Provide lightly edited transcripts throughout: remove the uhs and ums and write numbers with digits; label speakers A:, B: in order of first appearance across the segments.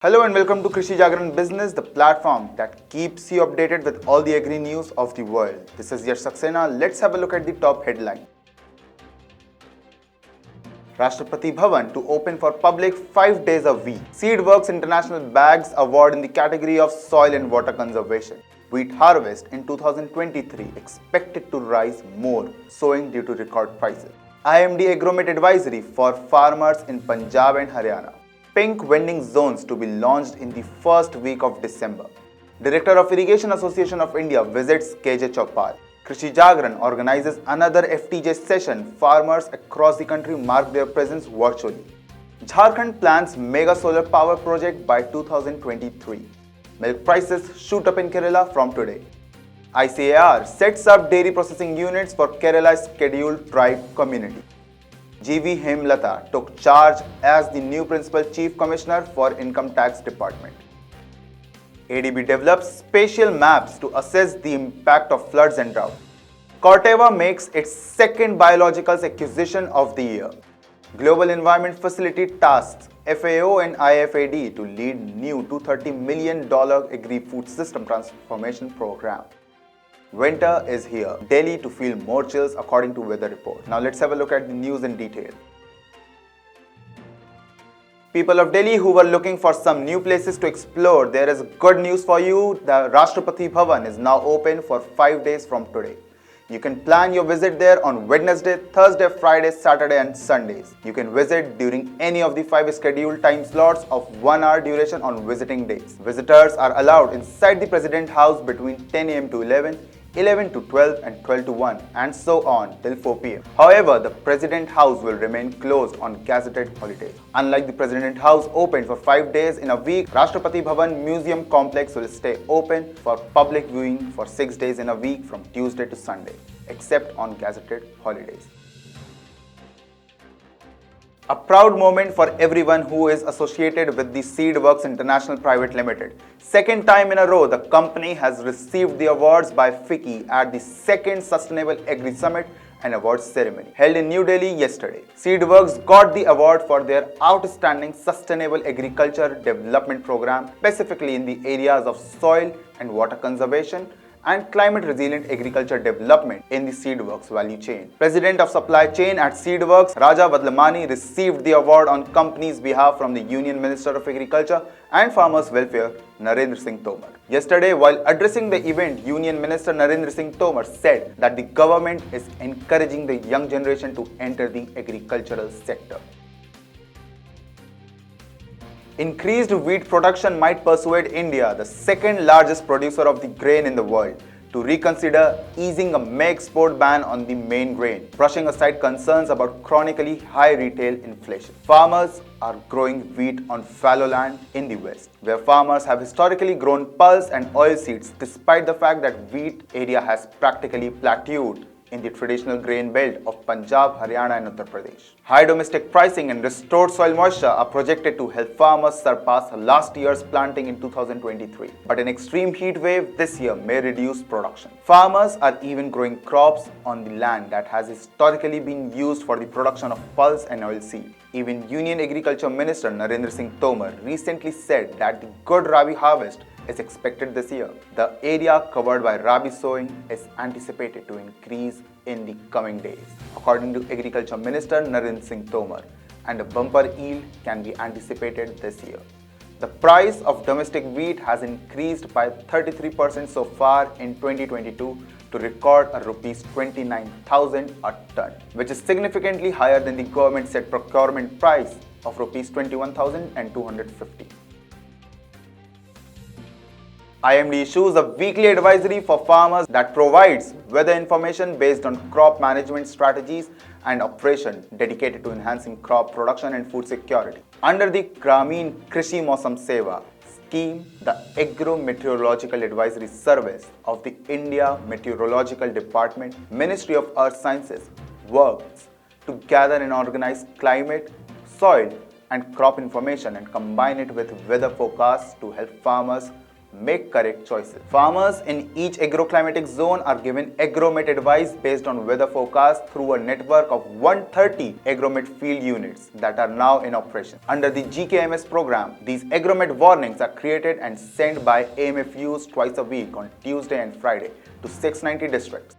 A: Hello and welcome to Krishi Jagran Business, the platform that keeps you updated with all the agri news of the world. This is Yash Saxena. Let's have a look at the top headline. Rashtrapati Bhawan to open for public 5 days a week. SeedWorks International Bags Award in the category of soil and water conservation. Wheat harvest in 2023 expected to rise more, sowing due to record prices. IMD Agromet advisory for farmers in Punjab and Haryana. Pink vending zones to be launched in the first week of December. Director of Irrigation Association of India visits KJ Chaupal. Krishi Jagran organizes another FTJ session. Farmers across the country mark their presence virtually. Jharkhand plans mega solar power project by 2023. Milk prices shoot up in Kerala from today. ICAR sets up dairy processing units for Kerala's scheduled tribe community. GV Hemalatha took charge as the new Principal Chief Commissioner for Income Tax Department. ADB develops spatial maps to assess the impact of floods and drought. Corteva makes its second biologicals acquisition of the year. Global Environment Facility tasks FAO and IFAD to lead new $230 million agri-food system transformation program. Winter is here. Delhi to feel more chills according to weather report. Now let's have a look at the news in detail. People of Delhi who were looking for some new places to explore, there is good news for you. The Rashtrapati Bhawan is now open for 5 days from today. You can plan your visit there on Wednesday, Thursday, Friday, Saturday and Sundays. You can visit during any of the 5 scheduled time slots of 1 hour duration on visiting days. Visitors are allowed inside the President House between 10 am to 11, 11 to 12 and 12 to 1 and so on till 4 pm. However, the President House will remain closed on gazetted holidays. Unlike the President House open for 5 days in a week, Rashtrapati Bhawan Museum Complex will stay open for public viewing for 6 days in a week from Tuesday to Sunday, except on gazetted holidays. A proud moment for everyone who is associated with the SeedWorks International Private Limited. Second time in a row, the company has received the awards by FICCI at the second Sustainable Agri Summit and Awards ceremony held in New Delhi yesterday. SeedWorks got the award for their outstanding Sustainable Agriculture Development Program, specifically in the areas of soil and water conservation and climate resilient agriculture development in the SeedWorks value chain. President of Supply Chain at SeedWorks, Raja Vadlamani, received the award on company's behalf from the Union Minister of Agriculture and Farmers Welfare, Narendra Singh Tomar. Yesterday, while addressing the event, Union Minister Narendra Singh Tomar said that the government is encouraging the young generation to enter the agricultural sector. Increased wheat production might persuade India, the second largest producer of the grain in the world, to reconsider easing a May export ban on the main grain, brushing aside concerns about chronically high retail inflation. Farmers are growing wheat on fallow land in the west, where farmers have historically grown pulse and oilseeds despite the fact that wheat area has practically plateaued in the traditional grain belt of Punjab, Haryana and Uttar Pradesh. High domestic pricing and restored soil moisture are projected to help farmers surpass last year's planting in 2023. But an extreme heat wave this year may reduce production. Farmers are even growing crops on the land that has historically been used for the production of pulse and oilseed. Even Union Agriculture Minister Narendra Singh Tomar recently said that the good Rabi harvest is expected this year. The area covered by Rabi sowing is anticipated to increase in the coming days, according to Agriculture Minister Narendra Singh Tomar, and a bumper yield can be anticipated this year. The price of domestic wheat has increased by 33% so far in 2022 to record a Rs 29,000 a ton, which is significantly higher than the government set procurement price of Rs 21,250. IMD issues a weekly advisory for farmers that provides weather information based on crop management strategies and operation dedicated to enhancing crop production and food security. Under the Grameen Krishi Mausam Seva scheme, the Agro-Meteorological Advisory Service of the India Meteorological Department, Ministry of Earth Sciences, works to gather and organize climate, soil and crop information and combine it with weather forecasts to help farmers make correct choices. Farmers in each agroclimatic zone are given Agromet advice based on weather forecast through a network of 130 Agromet field units that are now in operation. Under the GKMS program, these Agromet warnings are created and sent by AMFUs twice a week on Tuesday and Friday to 690 districts.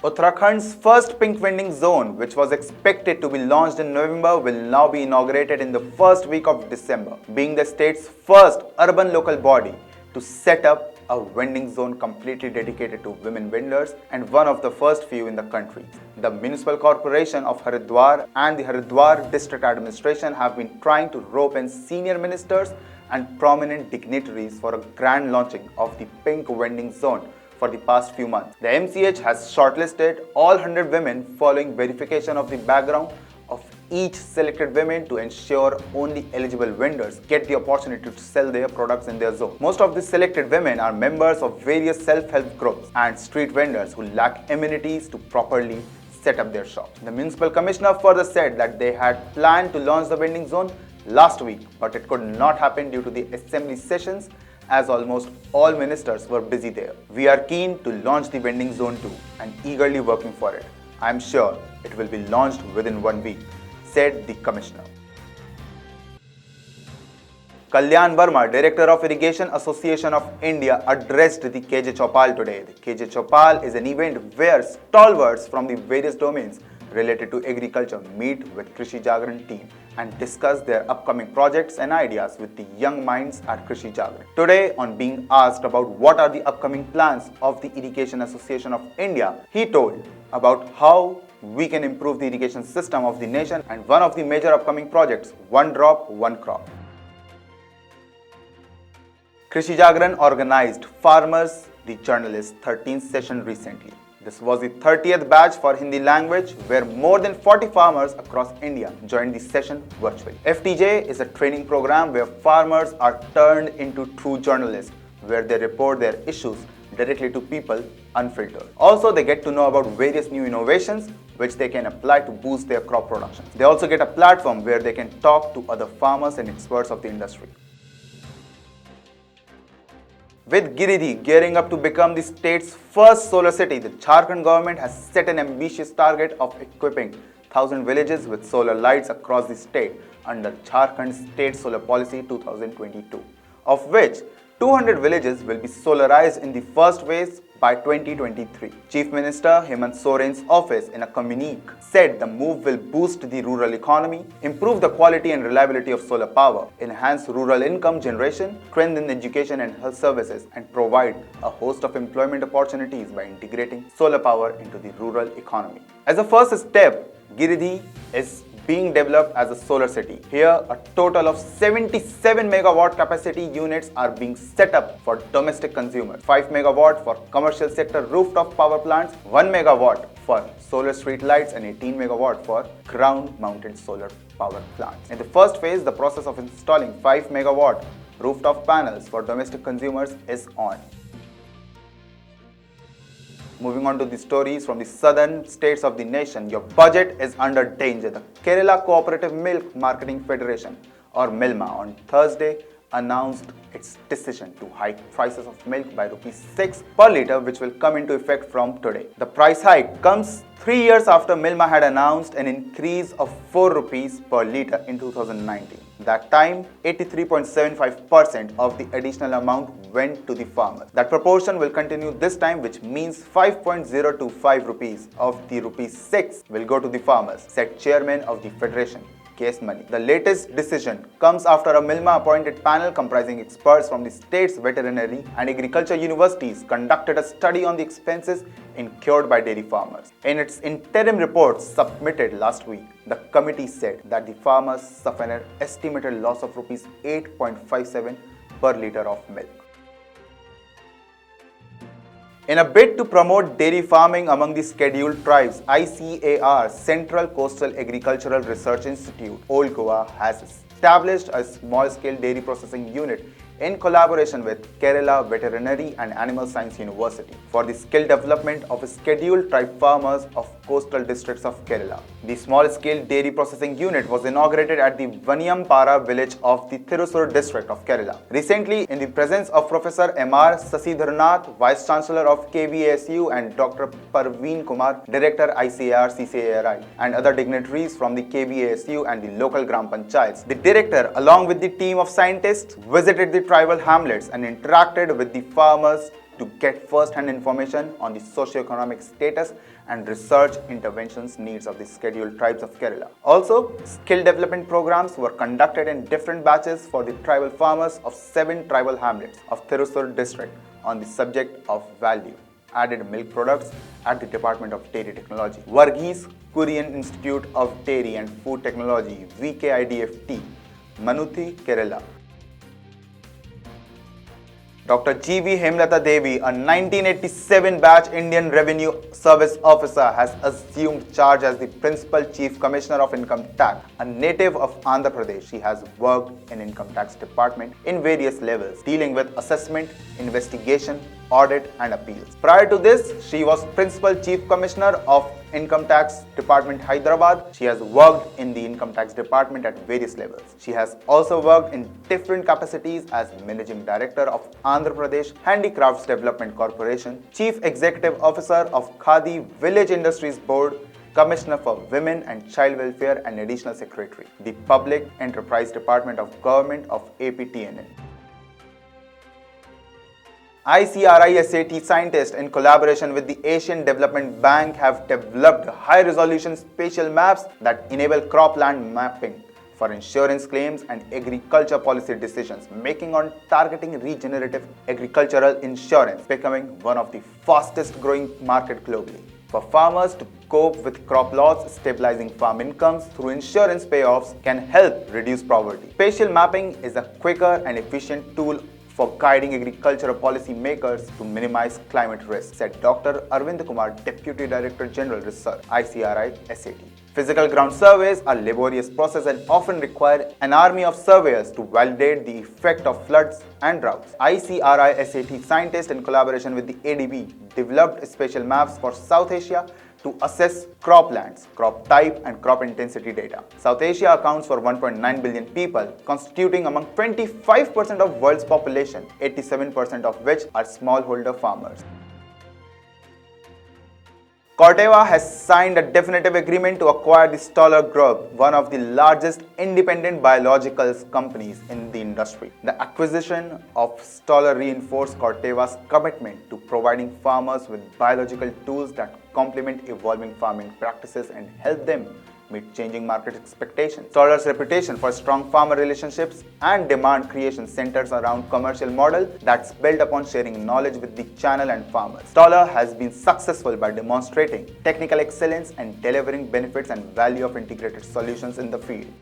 A: Uttarakhand's first pink vending zone, which was expected to be launched in November, will now be inaugurated in the first week of December, being the state's first urban local body to set up a vending zone completely dedicated to women vendors and one of the first few in the country. The Municipal Corporation of Haridwar and the Haridwar District Administration have been trying to rope in senior ministers and prominent dignitaries for a grand launching of the pink vending zone for the past few months. The MCH has shortlisted all 100 women following verification of the background of each selected women to ensure only eligible vendors get the opportunity to sell their products in their zone. Most of the selected women are members of various self-help groups and street vendors who lack amenities to properly set up their shops. The municipal commissioner further said that they had planned to launch the vending zone last week, but it could not happen due to the assembly sessions as almost all ministers were busy there. We are keen to launch the vending zone too and eagerly working for it. I am sure it will be launched within 1 week, said the commissioner. Kalyan Verma, Director of Irrigation Association of India, addressed the KJ Chaupal today. The KJ Chaupal is an event where stalwarts from the various domains related to agriculture meet with Krishi Jagran team and discuss their upcoming projects and ideas with the young minds at Krishi Jagran. Today, on being asked about what are the upcoming plans of the Irrigation Association of India, he told about how we can improve the irrigation system of the nation and one of the major upcoming projects, One Drop, One Crop. Krishi Jagran organized Farmers the Journalist 13th session recently. This was the 30th batch for Hindi language where more than 40 farmers across India joined the session virtually. FTJ is a training program where farmers are turned into true journalists where they report their issues directly to people unfiltered. Also, they get to know about various new innovations which they can apply to boost their crop production. They also get a platform where they can talk to other farmers and experts of the industry. With Giridih gearing up to become the state's first solar city, the Jharkhand government has set an ambitious target of equipping 1,000 villages with solar lights across the state under Jharkhand State Solar Policy 2022, of which 200 villages will be solarized in the first phase by 2023. Chief Minister Hemant Soren's office in a communique said the move will boost the rural economy, improve the quality and reliability of solar power, enhance rural income generation, strengthen education and health services, and provide a host of employment opportunities by integrating solar power into the rural economy. As a first step, Giridih is being developed as a solar city. Here, a total of 77 megawatt capacity units are being set up for domestic consumers, 5 megawatt for commercial sector rooftop power plants, 1 megawatt for solar street lights, and 18 megawatt for ground-mounted solar power plants. In the first phase, the process of installing 5 megawatt rooftop panels for domestic consumers is on. Moving on to the stories from the southern states of the nation, your budget is under danger. The Kerala Cooperative Milk Marketing Federation, or MILMA, on Thursday announced its decision to hike prices of milk by ₹6 per litre, which will come into effect from today. The price hike comes 3 years after MILMA had announced an increase of ₹4 per litre in 2019. That time, 83.75% of the additional amount went to the farmers. That proportion will continue this time, which means 5.025 rupees of the ₹6 will go to the farmers, said chairman of the federation, Case Money. The latest decision comes after a MILMA-appointed panel comprising experts from the state's veterinary and agriculture universities conducted a study on the expenses incurred by dairy farmers. In its interim report submitted last week, the committee said that the farmers suffer an estimated loss of ₹8.57 per litre of milk. In a bid to promote dairy farming among the scheduled tribes, ICAR, Central Coastal Agricultural Research Institute, Old Goa, has established a small-scale dairy processing unit in collaboration with Kerala Veterinary and Animal Science University for the skill development of scheduled tribe farmers of coastal districts of Kerala. The small-scale dairy processing unit was inaugurated at the Vaniyampara village of the Thrissur district of Kerala. Recently, in the presence of Professor M.R. Sasidharnath, Vice Chancellor of KVASU, and Dr. Parveen Kumar, Director ICAR CCARI, and other dignitaries from the KVASU and the local Gram Panchayats, the director, along with the team of scientists, visited the tribal hamlets and interacted with the farmers to get first-hand information on the socio-economic status and research interventions needs of the scheduled tribes of Kerala. Also, skill development programs were conducted in different batches for the tribal farmers of 7 tribal hamlets of Thrissur district on the subject of value added milk products at the Department of Dairy Technology, Varghese Korean Institute of Dairy and Food Technology, VKIDFT, Manuthi, Kerala. Dr. G.V. Hemalatha Devi, a 1987 batch Indian Revenue Service officer, has assumed charge as the Principal Chief Commissioner of Income Tax. A native of Andhra Pradesh, she has worked in Income Tax Department in various levels, dealing with assessment, investigation, audit and appeals. Prior to this, she was Principal Chief Commissioner of Income Tax Department, Hyderabad. She has worked in the Income Tax Department at various levels. She has also worked in different capacities as Managing Director of Andhra Pradesh Handicrafts Development Corporation, Chief Executive Officer of Khadi Village Industries Board, Commissioner for Women and Child Welfare and Additional Secretary, the Public Enterprise Department of Government of APTNL. ICAR SAT scientists in collaboration with the Asian Development Bank have developed high-resolution spatial maps that enable cropland mapping for insurance claims and agriculture policy decisions, making on targeting regenerative agricultural insurance, becoming one of the fastest growing market globally. For farmers to cope with crop loss, stabilizing farm incomes through insurance payoffs can help reduce poverty. Spatial mapping is a quicker and efficient tool for guiding agricultural policy makers to minimize climate risk, said Dr. Arvind Kumar, Deputy Director General Research, ICAR SAT. Physical ground surveys are a laborious process and often require an army of surveyors to validate the effect of floods and droughts. ICAR SAT scientists in collaboration with the ADB developed spatial maps for South Asia to assess croplands, crop type and crop intensity data. South Asia accounts for 1.9 billion people, constituting among 25% of world's population, 87% of which are smallholder farmers. Corteva has signed a definitive agreement to acquire the Stoller Group, one of the largest independent biologicals companies in the industry. The acquisition of Stoller reinforced Corteva's commitment to providing farmers with biological tools that complement evolving farming practices and help them meet changing market expectations. Stoller's reputation for strong farmer relationships and demand creation centers around commercial model that's built upon sharing knowledge with the channel and farmers. Stoller has been successful by demonstrating technical excellence and delivering benefits and value of integrated solutions in the field.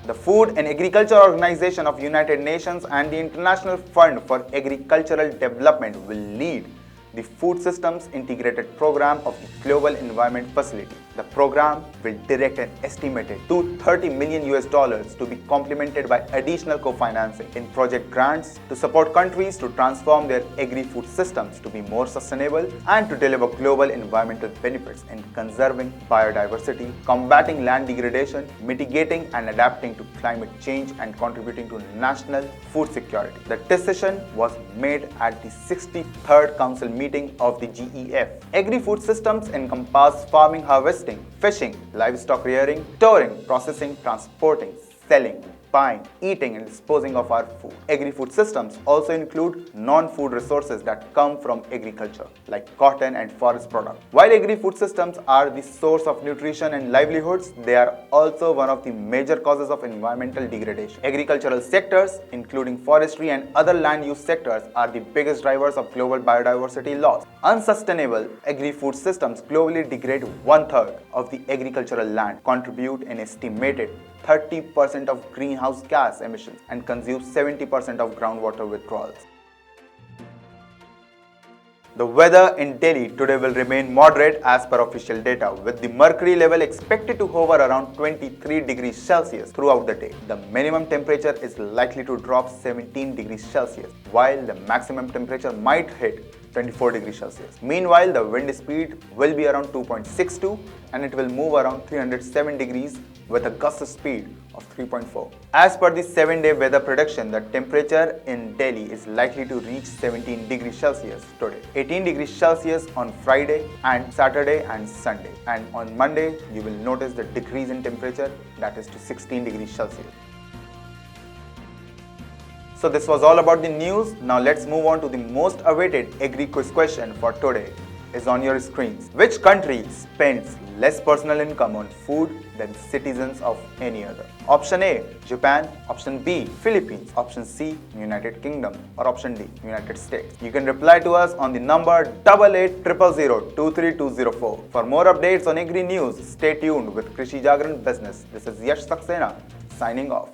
A: The Food and Agriculture Organization of United Nations and the International Fund for Agricultural Development will lead the Food Systems Integrated Program of the Global Environment Facility. The program will direct an estimated $230 million to be complemented by additional co-financing in project grants to support countries to transform their agri-food systems to be more sustainable and to deliver global environmental benefits in conserving biodiversity, combating land degradation, mitigating and adapting to climate change and contributing to national food security. The decision was made at the 63rd Council meeting of the GEF. Agri-food systems encompass farming, harvesting, fishing, livestock rearing, storing, processing, transporting, selling, buying, eating and disposing of our food. Agri-food systems also include non-food resources that come from agriculture, like cotton and forest products. While agri-food systems are the source of nutrition and livelihoods, they are also one of the major causes of environmental degradation. Agricultural sectors, including forestry and other land use sectors, are the biggest drivers of global biodiversity loss. Unsustainable agri-food systems globally degrade 1/3 of the agricultural land, contribute an estimated 30% of greenhouse gas emissions and consume 70% of groundwater withdrawals. The weather in Delhi today will remain moderate as per official data, with the mercury level expected to hover around 23 degrees Celsius throughout the day. The minimum temperature is likely to drop 17 degrees Celsius, while the maximum temperature might hit 24 degrees Celsius. Meanwhile, the wind speed will be around 2.62 and it will move around 307 degrees with a gust speed of 3.4. As per the 7-day weather prediction, the temperature in Delhi is likely to reach 17 degrees Celsius today, 18 degrees Celsius on Friday and Saturday and Sunday. And on Monday, you will notice the decrease in temperature, that is to 16 degrees Celsius. So this was all about the news. Now let's move on to the most awaited agri quiz question for today. Is on your screens. Which country spends less personal income on food than citizens of any other? Option A, Japan. Option B, Philippines. Option C, United Kingdom. Or option D, United States. You can reply to us on the number 8800023204. For more updates on agri news, stay tuned with Krishi Jagran Business. This is Yash Saxena signing off.